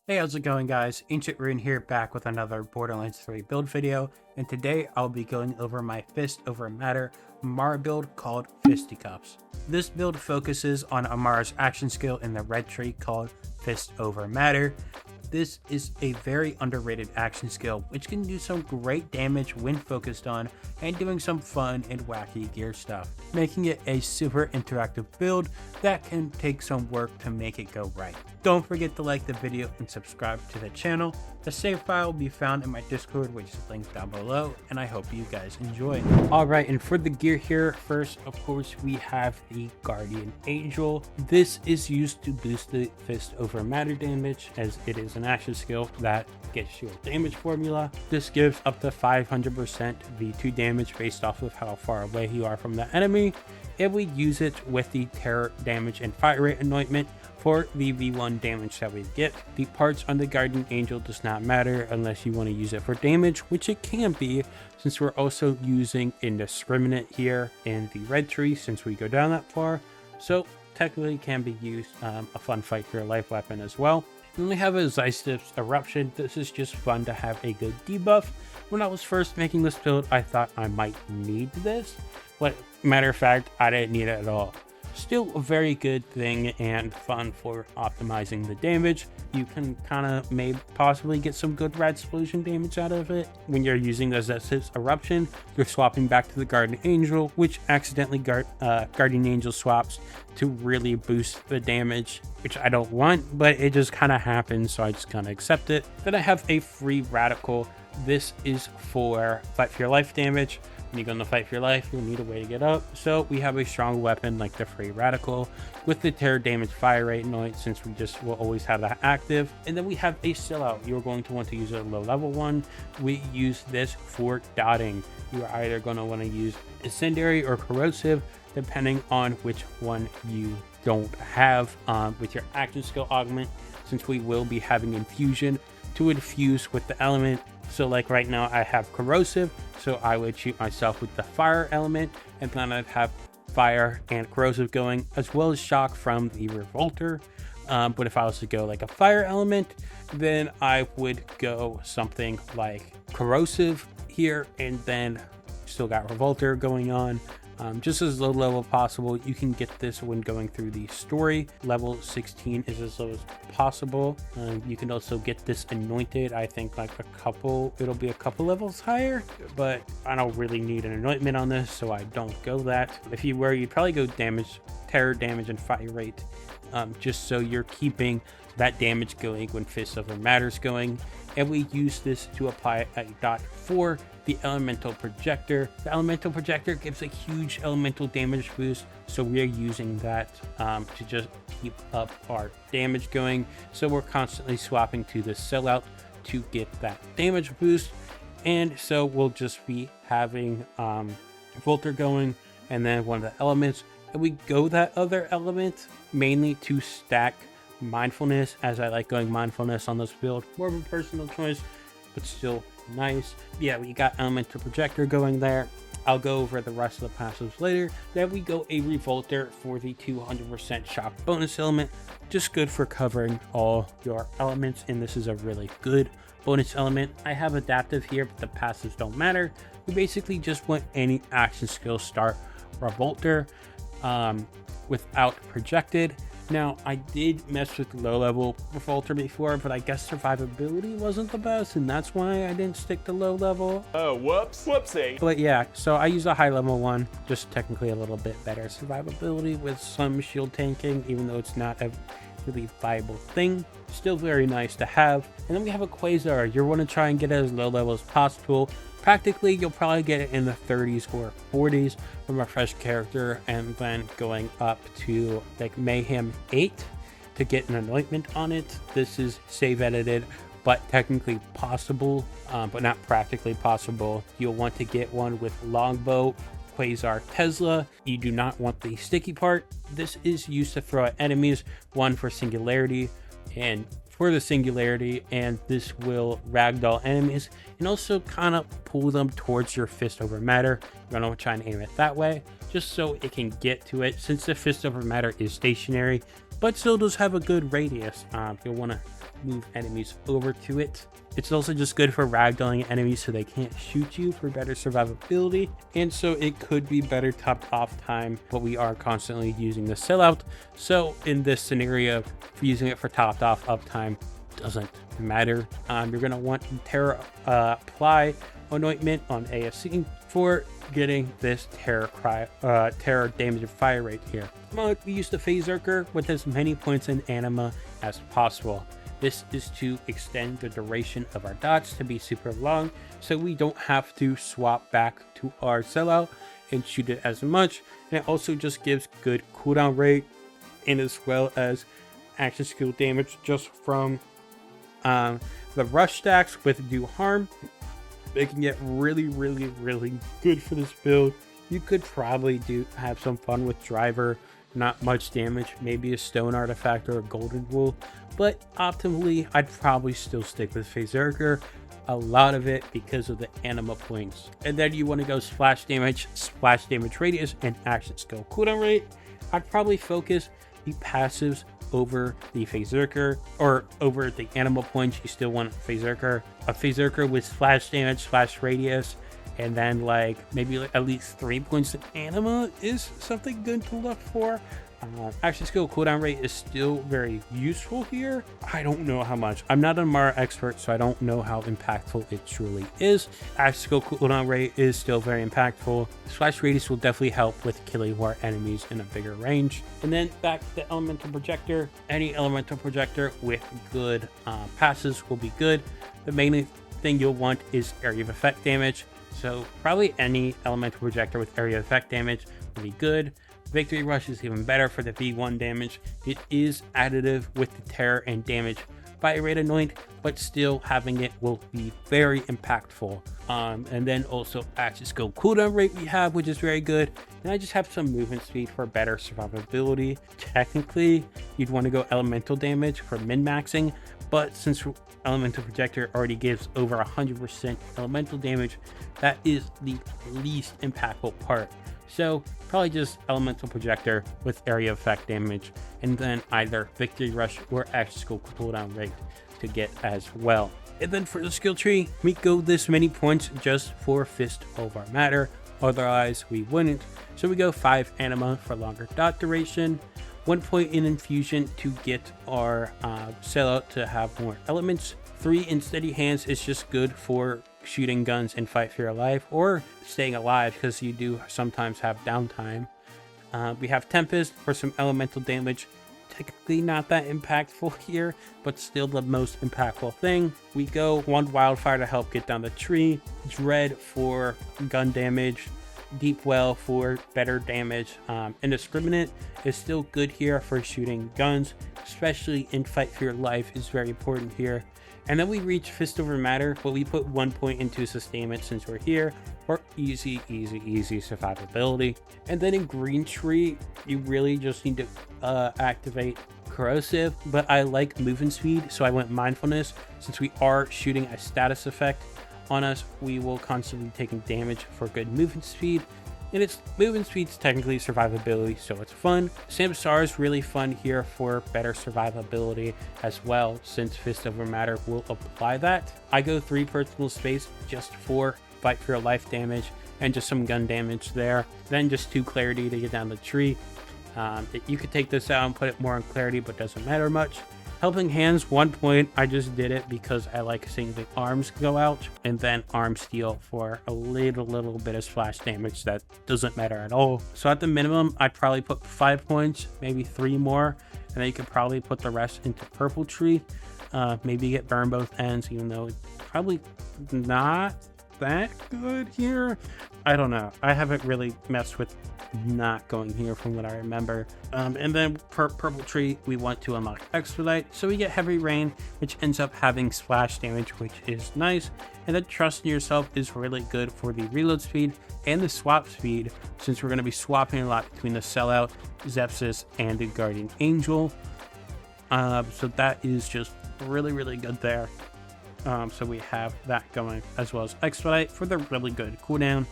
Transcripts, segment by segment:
Hey, how's it going, guys? Ancient Rune here, back with another Borderlands 3 build video, and today I'll be going over my Fist over Matter Amara build called Fisticuffs. This build focuses on Amara's action skill in the red tree called Fist over Matter. This is a very underrated action skill, which can do some great damage when focused on and doing some fun and wacky gear stuff, making it a super interactive build that can take some work to make it go right. Don't forget to like the video and subscribe to the channel. The save file will be found in my Discord, which is linked down below, and I hope you guys enjoy. Alright, and for the gear here, first, of course, we have the Guardian Angel. This is used to boost the Fist over Matter damage, as it is an action skill that gets you a damage formula. This gives up to 500% V2 damage based off of how far away you are from the enemy. And we use it with the Terror Damage and Fire Rate Anointment for the V1 damage that we get. The parts on the Guardian Angel does not matter unless you want to use it for damage, which it can be, since we're also using Indiscriminate here in the red tree since we go down that far. So technically can be used a fun fight for a life weapon as well. Then we have a Zystiff's Eruption. This is just fun to have a good debuff. When I was first making this build, I thought I might need this, but matter of fact, I didn't need it at all. Still a very good thing and fun for optimizing the damage. You can kind of maybe possibly get some good red explosion damage out of it. When you're using the Zystiff's Eruption, you're swapping back to the Guardian Angel, which accidentally Guardian Angel swaps to really boost the damage, which I don't want, but it just kind of happens, so I just kind of accept it. Then I have a free Radical. This is for fight for your life damage. When you go into fight for your life, you'll need a way to get up. So we have a strong weapon like the free Radical with the Terror Damage Fire Rate Anoint, since we just will always have that active. And then we have a Sellout. You're going to want to use a low level one. We use this for dotting. You are either going to want to use Incendiary or Corrosive, depending on which one you don't have with your action skill augment, since we will be having Infusion to infuse with the element. So like right now I have Corrosive, so I would shoot myself with the fire element, and then I'd have fire and corrosive going, as well as shock from the Revolter. But if I was to go like a fire element, then I would go something like corrosive here, and then still got Revolter going on. Just as low level possible. You can get this when going through the story. Level 16 is as low as possible. You can also get this anointed. I think like it'll be a couple levels higher, but I don't really need an anointment on this, so I don't go that. If you were, you'd probably go damage, terror damage, and fire rate, just so you're keeping that damage going when Fist over Matter's going. And we use this to apply a dot for the Elemental Projector. The Elemental Projector gives a huge elemental damage boost, so we are using that to just keep up our damage going. So we're constantly swapping to the Sellout to get that damage boost, and so we'll just be having Volter going, and then one of the elements, and we go that other element mainly to stack Mindfulness, as I like going Mindfulness on this build. More of a personal choice, but still nice. Yeah, we got Elemental Projector going there. I'll go over the rest of the passives later. Then we go a Revolter for the 200% shock bonus element. Just good for covering all your elements, and this is a really good bonus element. I have adaptive here, but the passives don't matter. We basically just want any action skill start Revolter without projected. Now, I did mess with low level Revolter before, but I guess survivability wasn't the best, and that's why I didn't stick to low level. Oh, whoopsie. But yeah, so I use a high level one, just technically a little bit better survivability with some shield tanking, even though it's not a really viable thing. Still very nice to have. And then we have a Quasar. You want to try and get it as low level as possible. Practically, you'll probably get it in the 30s or 40s from a fresh character, and then going up to like Mayhem 8 to get an anointment on it. This is save edited, but technically possible, but not practically possible. You'll want to get one with Longbow, Quasar, Tesla. You do not want the sticky part. This is used to throw at enemies, one for singularity and for the singularity, and this will ragdoll enemies and also kind of pull them towards your Fist over Matter. You're going to try and aim it that way, just so it can get to it. Since the Fist over Matter is stationary, but still does have a good radius. You'll want to move enemies over to it. It's also just good for ragdolling enemies so they can't shoot you for better survivability, and so it could be better topped off time, but we are constantly using the sellout. So in this scenario, for using it for topped off uptime doesn't matter. You're going to want Terror Apply Anointment on ASC for getting this terror damage and fire rate here. We use the Phaserker with as many points in anima as possible. This is to extend the duration of our dots to be super long, so we don't have to swap back to our sellout and shoot it as much. And it also just gives good cooldown rate, and as well as action skill damage just from the rush stacks with do harm. They can get really good for this build. You could probably have some fun with driver, not much damage, maybe a stone artifact or a golden wool, but optimally I'd probably still stick with Phaserker, a lot of it because of the anima points. And then you want to go splash damage radius, and action skill cooldown rate. I'd probably focus the passives over the Phaserker, or over the anima points. You still want a Phaserker with splash damage, splash radius, and then like maybe at least 3 points of anima is something good to look for. Action skill cooldown rate is still very useful here. I don't know how much. I'm not an Amara expert, so I don't know how impactful it truly is. Action skill cooldown rate is still very impactful. Splash radius will definitely help with killing more enemies in a bigger range. And then back to the elemental projector. Any elemental projector with good passes will be good. The main thing you'll want is area of effect damage. So probably any elemental projector with area of effect damage will be good. Victory Rush is even better for the V1 damage. It is additive with the terror and damage fire rate anoint, but still having it will be very impactful. And then also action skill cooldown rate we have, which is very good. And I just have some movement speed for better survivability. Technically, you'd want to go elemental damage for min-maxing, but since elemental projector already gives over 100% elemental damage, that is the least impactful part. So probably just elemental projector with area effect damage, and then either victory rush or action skill cooldown rate to get as well. And then for the skill tree, we go this many points just for Fist of Our Matter, otherwise we wouldn't. So we go 5 anima for longer dot duration, 1 point in infusion to get our sellout to have more elements. 3 in steady hands is just good for shooting guns and fight for your life, or staying alive because you do sometimes have downtime. We have Tempest for some elemental damage. Technically not that impactful here, but still the most impactful thing. We go 1 wildfire to help get down the tree, Dread for gun damage, Deep Well for better damage. Indiscriminate is still good here for shooting guns, especially in fight for your life is very important here. And then we reach Fist Over Matter, but we put 1 point into sustainment since we're here for easy survivability. And then in Green Tree, you really just need to activate Corrosive, but I like movement speed, so I went Mindfulness. Since we are shooting a status effect on us, we will constantly be taking damage for good movement speed. And its movement speed's technically survivability, so it's fun. Samsara is really fun here for better survivability as well, since Fist Over Matter will apply that. I go 3 personal space just for fight for your life damage and just some gun damage there. Then just 2 clarity to get down the tree. You could take this out and put it more on clarity, but doesn't matter much. Helping Hands, 1 point. I just did it because I like seeing the arms go out, and then arm steal for a little bit of splash damage that doesn't matter at all. So at the minimum, I'd probably put 5 points, maybe 3 more, and then you could probably put the rest into Purple Tree. Maybe get Burn Both Ends, even though it's probably not that good here. I don't know. I haven't really messed with not going here from what I remember. And then for Purple Tree, we want to unlock Expedite, so we get Heavy Rain, which ends up having splash damage, which is nice. And then Trust in Yourself is really good for the reload speed and the swap speed, since we're going to be swapping a lot between the Sellout, Zepsis, and the Guardian Angel. So that is just really good there. So we have that going, as well as Expedite for the really good cooldown.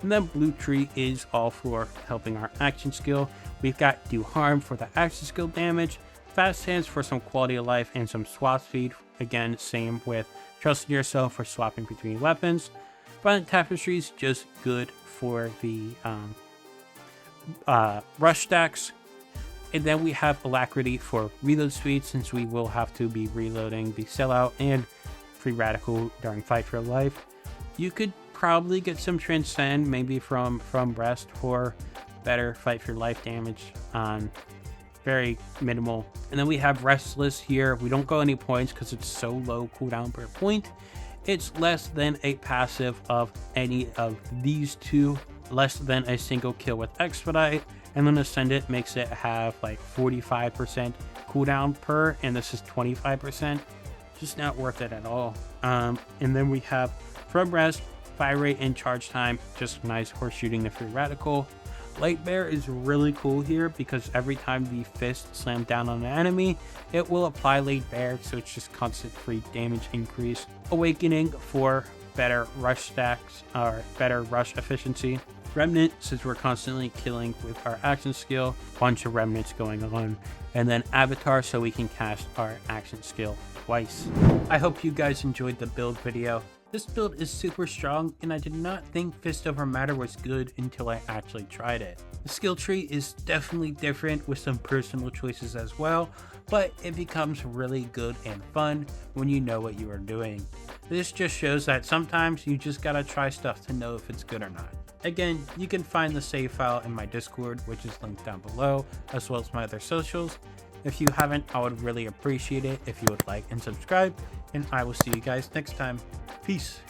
And then Blue Tree is all for helping our action skill. We've got Do Harm for the action skill damage, fast hands for some quality of life and some swap speed. Again, same with trusting yourself for swapping between weapons. Violent Tapestry is just good for the rush stacks. And then we have Alacrity for reload speed, since we will have to be reloading the Sellout and Free Radical during Fight for Life. You could probably get some Transcend, maybe from Rest, for better Fight for Life damage on very minimal. And then we have Restless here. We don't go any points because it's so low cooldown per point. It's less than a passive of any of these two, less than a single kill with Expedite. And then Ascendant makes it have like 45% cooldown per, and this is 25%. Just not worth it at all. And then we have from Rest, fire rate and charge time, just nice for shooting the Free Radical. Light Bear is really cool here because every time the fist slams down on an enemy, it will apply Light Bear, so it's just constant free damage increase. Awakening for better rush stacks, or better rush efficiency. Remnant, since we're constantly killing with our action skill, bunch of remnants going on. And then Avatar, so we can cast our action skill twice. I hope you guys enjoyed the build video. This build is super strong, and I did not think Fist Over Matter was good until I actually tried it. The skill tree is definitely different with some personal choices as well, but it becomes really good and fun when you know what you are doing. This just shows that sometimes you just gotta try stuff to know if it's good or not. Again, you can find the save file in my Discord, which is linked down below, as well as my other socials. If you haven't, I would really appreciate it if you would like and subscribe, and I will see you guys next time. Peace.